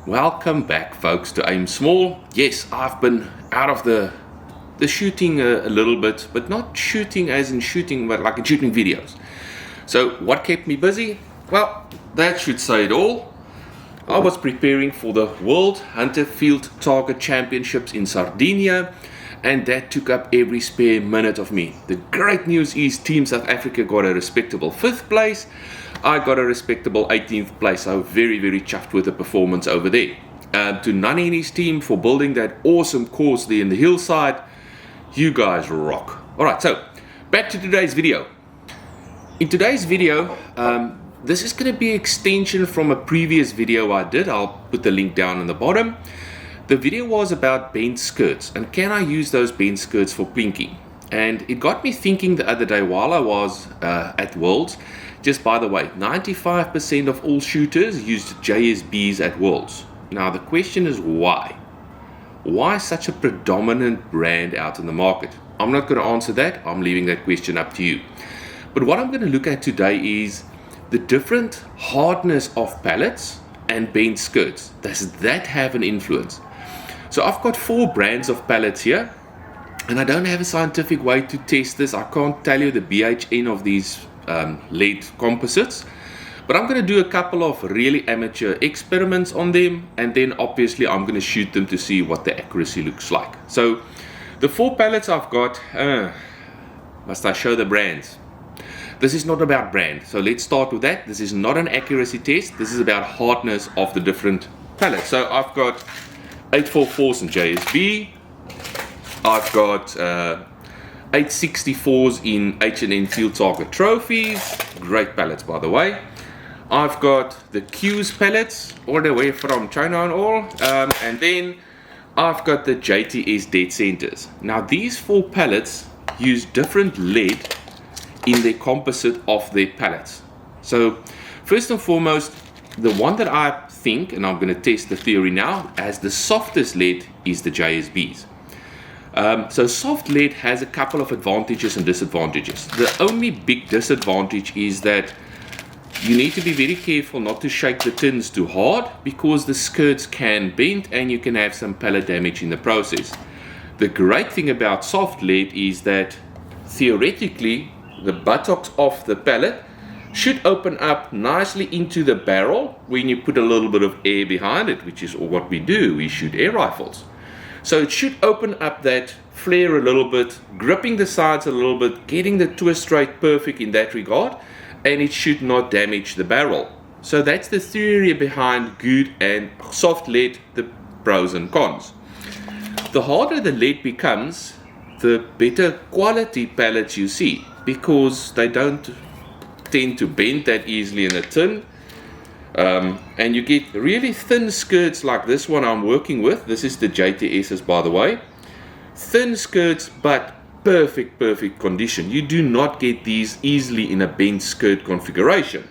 Welcome back, folks, to Aim Small. Yes, I've been out of the shooting a little bit, but not shooting as in shooting, but like in shooting videos. So what kept me busy? Well, that should say it all. I was preparing for the World Hunter Field Target Championships in Sardinia, and that took up every spare minute of me. The great news is Team South Africa got a respectable 5th place. I got a respectable 18th place. So very, very chuffed with the performance over there. To Nani and his team for building that awesome course there in the hillside. You guys rock. Alright, so back to today's video. In today's video, this is going to be an extension from a previous video I did. I'll put the link down in the bottom. The video was about bent skirts and can I use those bent skirts for plinking? And it got me thinking the other day while I was at Worlds. Just by the way, 95% of all shooters used JSBs at Worlds. Now the question is why? Why such a predominant brand out in the market? I'm not going to answer that. I'm leaving that question up to you. But what I'm going to look at today is the different hardness of pellets and bent skirts. Does that have an influence? So I've got 4 brands of pellets here, and I don't have a scientific way to test this. I can't tell you the BHN of these lead composites, but I'm going to do a couple of really amateur experiments on them, and then obviously I'm going to shoot them to see what the accuracy looks like. So the 4 pellets I've got, must I show the brands? This is not about brand, so let's start with that. This is not an accuracy test. This is about hardness of the different pellets. So I've got 844s in JSB. I've got 864s in H&N Field Target Trophies. Great pellets, by the way. I've got the Q's pellets, all the way from China and all. And then I've got the JTS dead centers. Now these 4 pellets use different lead in the composite of their pellets. So first and foremost, the one that I think, and I'm going to test the theory now, as the softest lead is the JSBs. So soft lead has a couple of advantages and disadvantages. The only big disadvantage is that you need to be very careful not to shake the tins too hard, because the skirts can bend and you can have some pellet damage in the process. The great thing about soft lead is that theoretically the buttocks of the pellet should open up nicely into the barrel when you put a little bit of air behind it, which is what we do. We shoot air rifles. So it should open up that flare a little bit, gripping the sides a little bit, getting the twist rate perfect in that regard, and it should not damage the barrel. So that's the theory behind good and soft lead, the pros and cons. The harder the lead becomes, the better quality pellets you see, because they don't tend to bend that easily in a tin. And you get really thin skirts like this one I'm working with. This is the JTS's, by the way. Thin skirts, but perfect condition. You do not get these easily in a bent skirt configuration.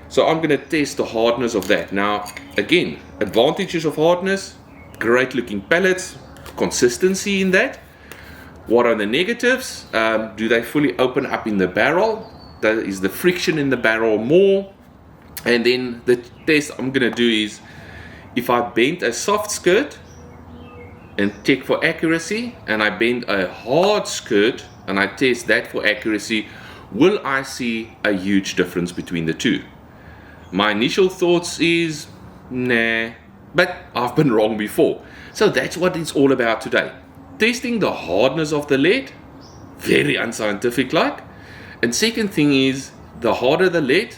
So I'm going to test the hardness of that. Now, again, advantages of hardness, great looking pellets, consistency in that. What are the negatives? Do they fully open up in the barrel? Is the friction in the barrel more? And then the test I'm going to do is, if I bend a soft skirt and check for accuracy, and I bend a hard skirt and I test that for accuracy, will I see a huge difference between the two? My initial thoughts is, nah, but I've been wrong before. So that's what it's all about today. Testing the hardness of the lead, very unscientific like. And second thing is, the harder the lead,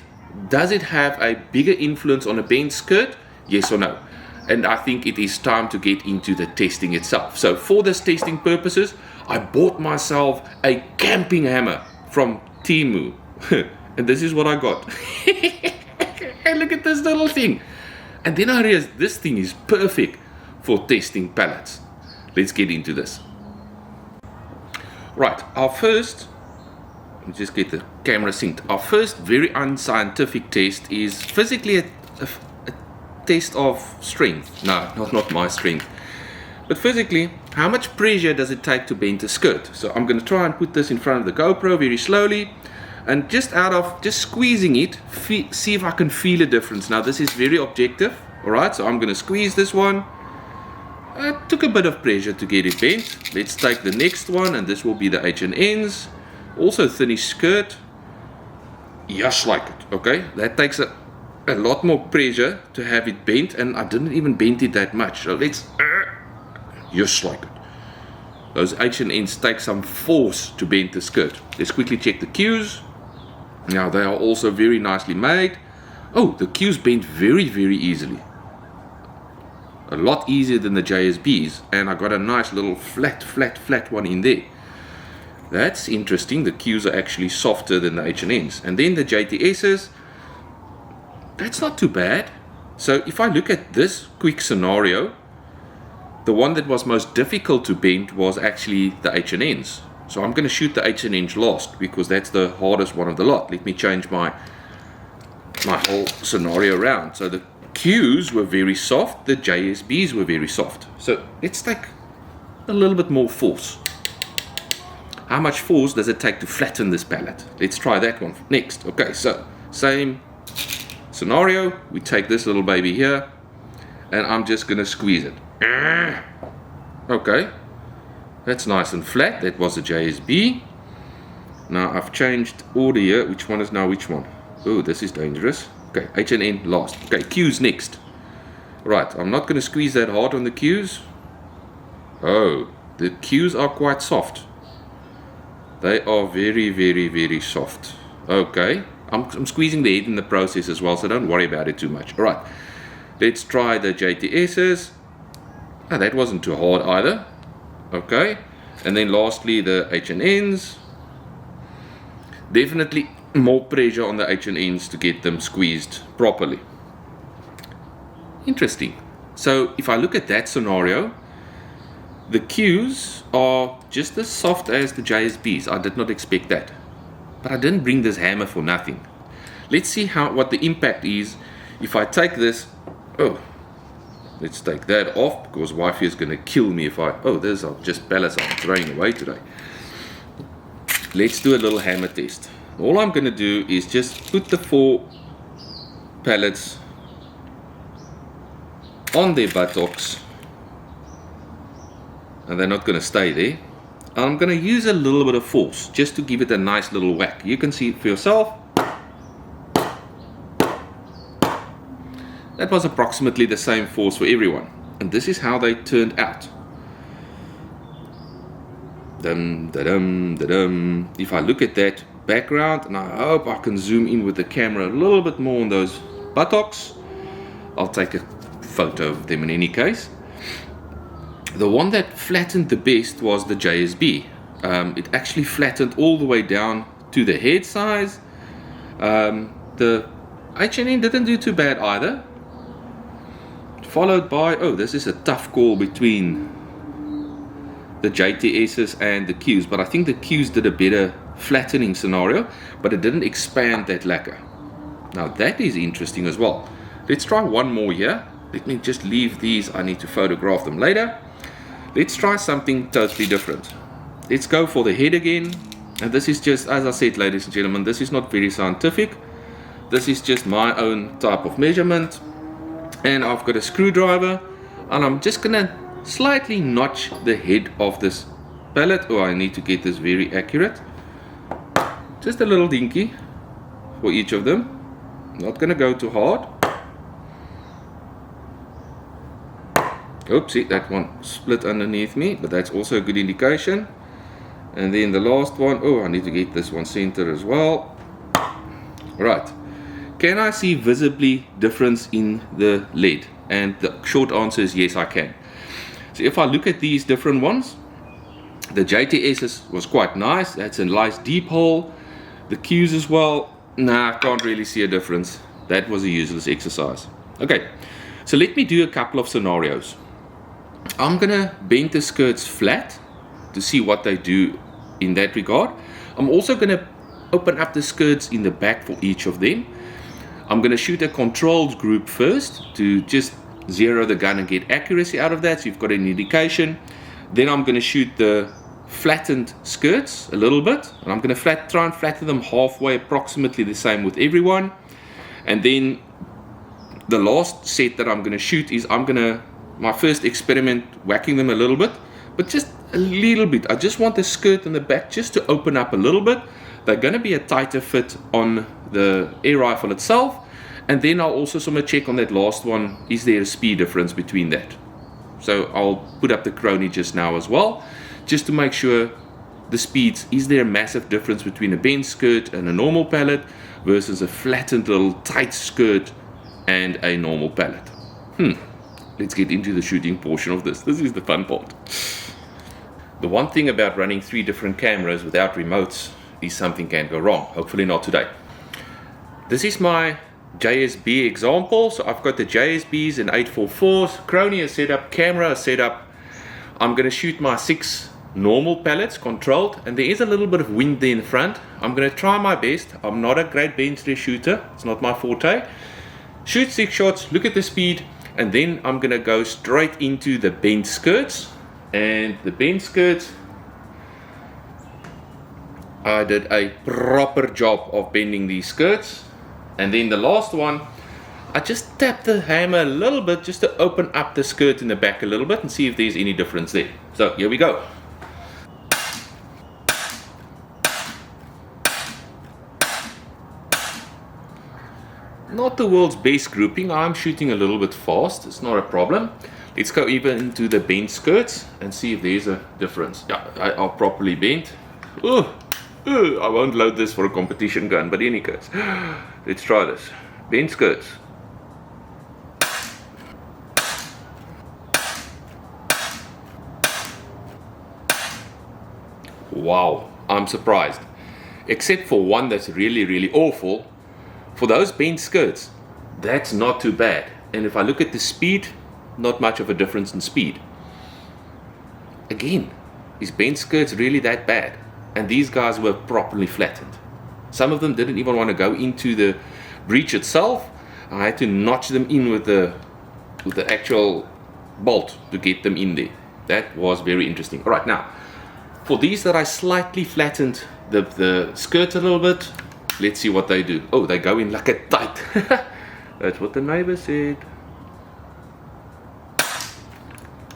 does it have a bigger influence on a bent skirt? Yes or no? And I think it is time to get into the testing itself. So for this testing purposes, I bought myself a camping hammer from Temu. And this is what I got. And look at this little thing. And then I realized this thing is perfect for testing pellets. Let's get into this. Right, our first, let me just get the camera synced. Our first very unscientific test is physically a test of strength. No, not my strength. But physically, how much pressure does it take to bend a skirt? So I'm going to try and put this in front of the GoPro very slowly. And just squeezing it, see if I can feel a difference. Now this is very objective. Alright, so I'm going to squeeze this one. It took a bit of pressure to get it bent. Let's take the next one, and this will be the H&Ns. Also thinnish skirt. Just like it, okay? That takes a lot more pressure to have it bent, and I didn't even bend it that much. So let's just like it. Those H&Ns take some force to bend the skirt. Let's quickly check the Qs. Now they are also very nicely made. Oh, the Qs bent very, very easily. A lot easier than the JSBs, and I got a nice little flat one in there. That's interesting. The Qs are actually softer than the H&Ns. And then the JTSs, that's not too bad. So if I look at this quick scenario, the one that was most difficult to bend was actually the H&Ns. So I'm going to shoot the H&Ns last, because that's the hardest one of the lot. Let me change my whole scenario around. So the Qs were very soft, the JSBs were very soft. So let's take a little bit more force. How much force does it take to flatten this pallet? Let's try that one next. Okay, so same scenario. We take this little baby here, and I'm just going to squeeze it. Okay, that's nice and flat. That was a JSB. Now I've changed order here. Which one is now which one? Oh, this is dangerous. Okay, H&N last. Okay, Qs next. Right, I'm not going to squeeze that hard on the Qs. Oh, the Qs are quite soft. They are very, very, very soft. Okay, I'm squeezing the head in the process as well, so don't worry about it too much. Alright, let's try the JTSs. Oh, that wasn't too hard either. Okay, and then lastly the H&Ns. Definitely more pressure on the H&Ns to get them squeezed properly. Interesting. So if I look at that scenario, the Qs are just as soft as the JSBs. I did not expect that, but I didn't bring this hammer for nothing. Let's see what the impact is if I take this. Oh, let's take that off, because wifey is going to kill me if I... Oh, these are just pellets I'm throwing away today. Let's do a little hammer test. All I'm going to do is just put the 4 pellets on their buttocks, and they're not going to stay there. I'm going to use a little bit of force just to give it a nice little whack. You can see it for yourself. That was approximately the same force for everyone, and this is how they turned out. Dum, da-dum, da-dum. If I look at that background, and I hope I can zoom in with the camera a little bit more on those buttocks. I'll take a photo of them in any case. The one that flattened the best was the JSB. It actually flattened all the way down to the head size. The H&N didn't do too bad either. Followed by, oh, this is a tough call between the JTSs and the Qs, but I think the Qs did a better flattening scenario, but it didn't expand that lacquer. Now that is interesting as well. Let's try one more here. Let me just leave these. I need to photograph them later. Let's try something totally different. Let's go for the head again. And this is just, as I said, ladies and gentlemen, this is not very scientific. This is just my own type of measurement. And I've got a screwdriver, and I'm just gonna slightly notch the head of this pallet. Oh, I need to get this very accurate. Just a little dinky for each of them. Not gonna go too hard. Oopsie, that one split underneath me, but that's also a good indication. And then the last one, oh, I need to get this one center as well. Right, can I see visibly difference in the lead? And the short answer is yes, I can. So if I look at these different ones, the JTS was quite nice. That's a nice deep hole. The Qs as well, nah, I can't really see a difference. That was a useless exercise. Okay, so let me do a couple of scenarios. I'm gonna bend the skirts flat to see what they do in that regard. I'm also gonna open up the skirts in the back for each of them. I'm gonna shoot a controlled group first to just zero the gun and get accuracy out of that, so you've got an indication. Then I'm gonna shoot the flattened skirts a little bit, and I'm going to try and flatten them halfway, approximately the same with everyone. And then the last set that I'm going to shoot is my first experiment, whacking them a little bit, but just a little bit. I just want the skirt and the back just to open up a little bit. They're going to be a tighter fit on the air rifle itself, and then I'll also check on that last one, is there a speed difference between that. So I'll put up the Crony just now as well, just to make sure the speeds, is there a massive difference between a bent skirt and a normal pellet versus a flattened little tight skirt and a normal pellet. Let's get into the shooting portion of this. This is the fun part. The one thing about running 3 different cameras without remotes is something can go wrong. Hopefully not today. This is my JSB example. So I've got the JSBs and 844s. Crony is set up, camera is set up. I'm going to shoot my 6 normal pellets controlled, and there is a little bit of wind there in front. I'm going to try my best. I'm not a great bench stress shooter. It's not my forte. Shoot 6 shots, look at the speed, and then I'm going to go straight into the bent skirts. And the bent skirts, I did a proper job of bending these skirts. And then the last one, I just tap the hammer a little bit just to open up the skirt in the back a little bit and see if there's any difference there. So here we go. Not the world's best grouping. I'm shooting a little bit fast. It's not a problem. Let's go even into the bent skirts and see if there's a difference. Yeah, I are properly bent. I won't load this for a competition gun, but in any case, let's try this. Bent skirts. Wow, I'm surprised. Except for one that's really, really awful. For those bent skirts, that's not too bad. And if I look at the speed, not much of a difference in speed. Again, is bent skirts really that bad? And these guys were properly flattened. Some of them didn't even want to go into the breech itself. I had to notch them in with the actual bolt to get them in there. That was very interesting. All right, now, for these that I slightly flattened the skirt a little bit, let's see what they do. Oh, they go in like a tight. That's what the neighbor said.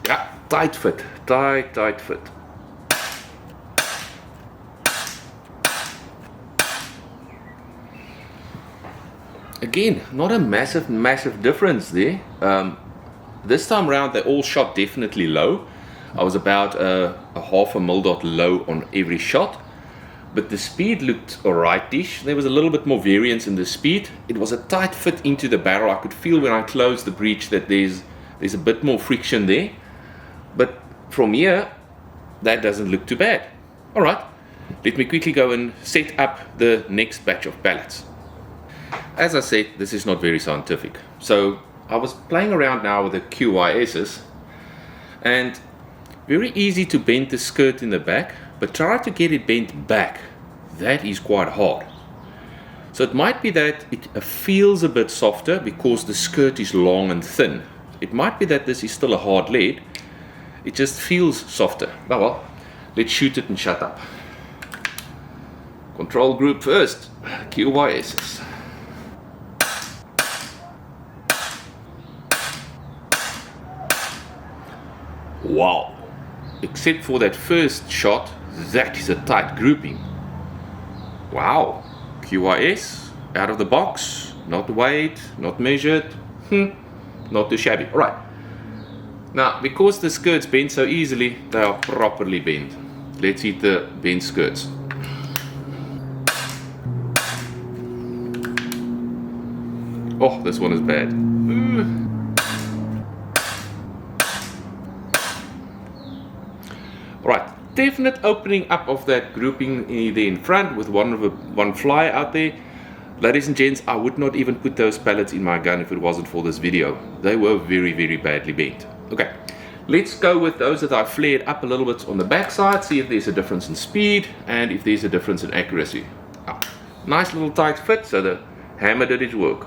Yeah, tight fit. Tight fit. Again, not a massive difference there. This time around, they all shot definitely low. I was about a half a mil dot low on every shot. But the speed looked alright-ish. There was a little bit more variance in the speed. It was a tight fit into the barrel. I could feel when I closed the breech that there's a bit more friction there. But from here, that doesn't look too bad. Alright, let me quickly go and set up the next batch of pellets. As I said, this is not very scientific. So I was playing around now with the QYSs, and very easy to bend the skirt in the back, but try to get it bent back. That is quite hard. So it might be that it feels a bit softer because the skirt is long and thin. It might be that this is still a hard lead. It just feels softer. Oh well, let's shoot it and shut up. Control group first, QYSs. Wow, except for that first shot, that is a tight grouping. Wow, QYS, out of the box, not weighed, not measured, not too shabby. Alright, now because the skirts bend so easily, they are properly bent. Let's hit the bent skirts. Oh, this one is bad. Right, definite opening up of that grouping there in front with one fly out there. Ladies and gents, I would not even put those pellets in my gun if it wasn't for this video. They were very badly bent. Okay, let's go with those that I flared up a little bit on the back side, see if there's a difference in speed and if there's a difference in accuracy. Nice little tight fit, so the hammer did its work.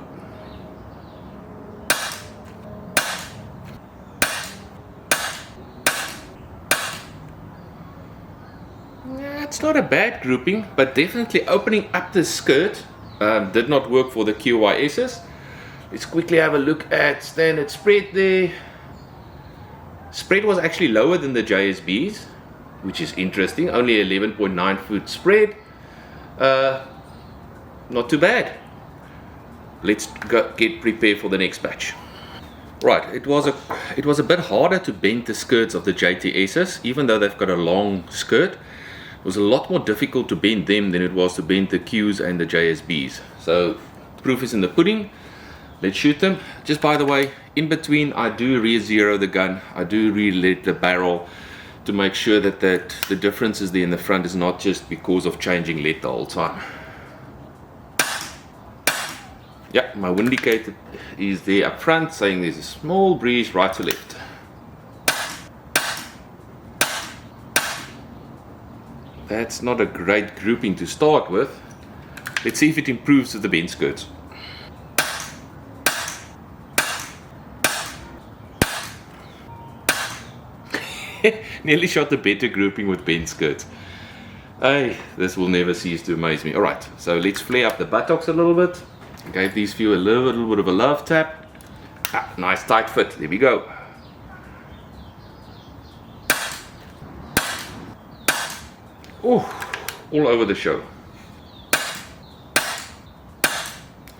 It's not a bad grouping, but definitely opening up the skirt did not work for the QYSs. Let's quickly have a look at standard spread there. Spread was actually lower than the JSBs, which is interesting. Only 11.9 foot spread. Not too bad. Let's get prepared for the next batch. Right, it was a bit harder to bend the skirts of the JTSs, even though they've got a long skirt. It was a lot more difficult to bend them than it was to bend the Qs and the JSBs. So proof is in the pudding. Let's shoot them. Just by the way, in between I do re-zero the gun. I do re-lead the barrel to make sure that the differences there in the front is not just because of changing lead the whole time. Yeah, my wind indicator is there up front saying there's a small breeze right to left. That's not a great grouping to start with. Let's see if it improves with the bend skirts. Nearly shot the better grouping with bend skirts. Hey, this will never cease to amaze me. Alright, so let's flare up the buttocks a little bit. Gave these few a little bit of a love tap. Nice tight fit. There we go. Oh, all over the show.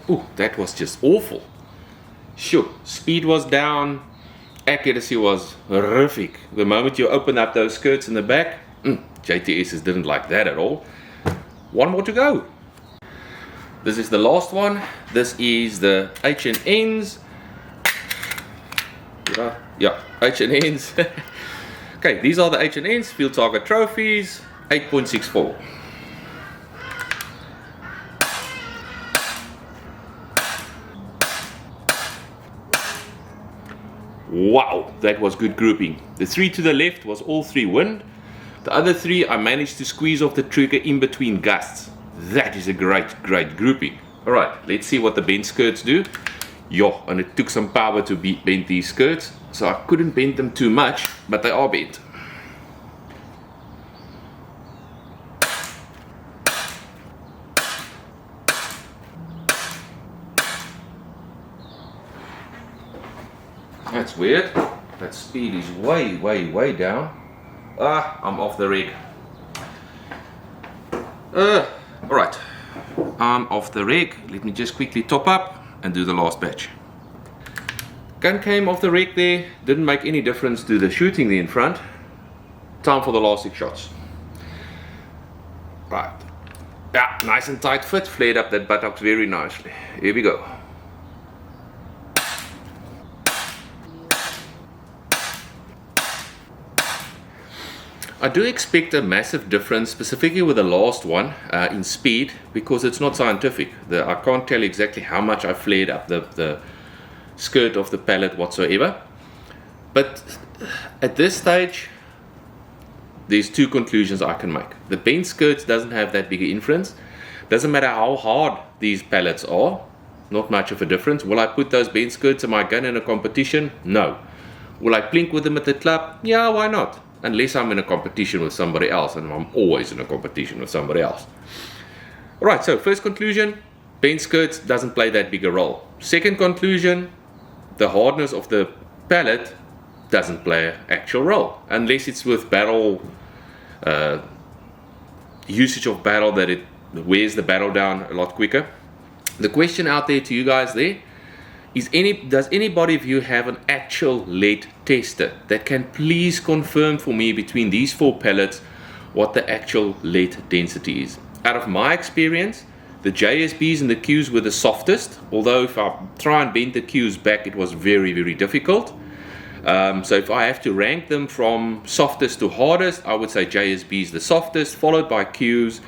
Oh, that was just awful. Sure, speed was down. Accuracy was horrific. The moment you open up those skirts in the back, JTSs didn't like that at all. One more to go. This is the last one. This is the H&Ns. Yeah, H&Ns. Okay, these are the H&Ns, Field Target Trophies, 8.64. Wow, that was good grouping. The 3 to the left was all 3 wind. The other 3 I managed to squeeze off the trigger in between gusts. That is a great grouping. Alright, let's see what the bend skirts do. Yo, and it took some power to bend these skirts, so I couldn't bend them too much, but they are bent. That's weird. That speed is way down. I'm off the rig. Alright, I'm off the rig. Let me just quickly top up and do the last batch. Gun came off the rig there, didn't make any difference to the shooting there in front. Time for the last 6 shots. Right, yeah, nice and tight fit, flared up that buttocks very nicely. Here we go. I do expect a massive difference, specifically with the last one, in speed, because it's not scientific. I can't tell exactly how much I flared up the skirt of the pellet whatsoever. But at this stage, there's 2 conclusions I can make. The bent skirt doesn't have that big an influence. Doesn't matter how hard these pellets are, not much of a difference. Will I put those bent skirts in my gun in a competition? No. Will I plink with them at the club? Yeah, why not? Unless I'm in a competition with somebody else, and I'm always in a competition with somebody else. Alright, so first conclusion, bent skirts doesn't play that big a role. Second conclusion, the hardness of the pellet doesn't play an actual role, unless it's with barrel, usage of barrel, that it wears the barrel down a lot quicker. The question out there to you guys there, does anybody of you have an actual lead tester that can please confirm for me between these 4 pellets what the actual lead density is? Out of my experience, the JSBs and the Qs were the softest, although if I try and bend the Qs back, it was very difficult. So if I have to rank them from softest to hardest, I would say JSB is the softest, followed by Qs,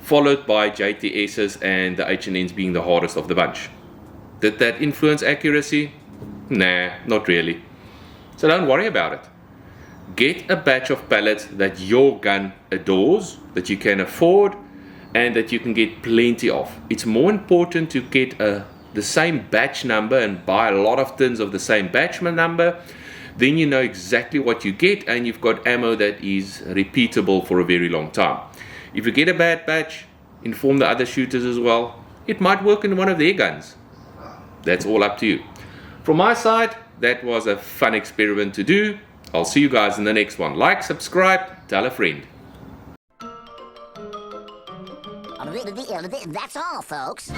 followed by JTSs, and the H&Ns being the hardest of the bunch. Did that influence accuracy? Nah, not really. So don't worry about it. Get a batch of pellets that your gun adores, that you can afford, and that you can get plenty of. It's more important to get the same batch number and buy a lot of tins of the same batch number. Then you know exactly what you get, and you've got ammo that is repeatable for a very long time. If you get a bad batch, inform the other shooters as well. It might work in one of their guns. That's all up to you. From my side, that was a fun experiment to do. I'll see you guys in the next one. Like, subscribe, tell a friend. That's all, folks.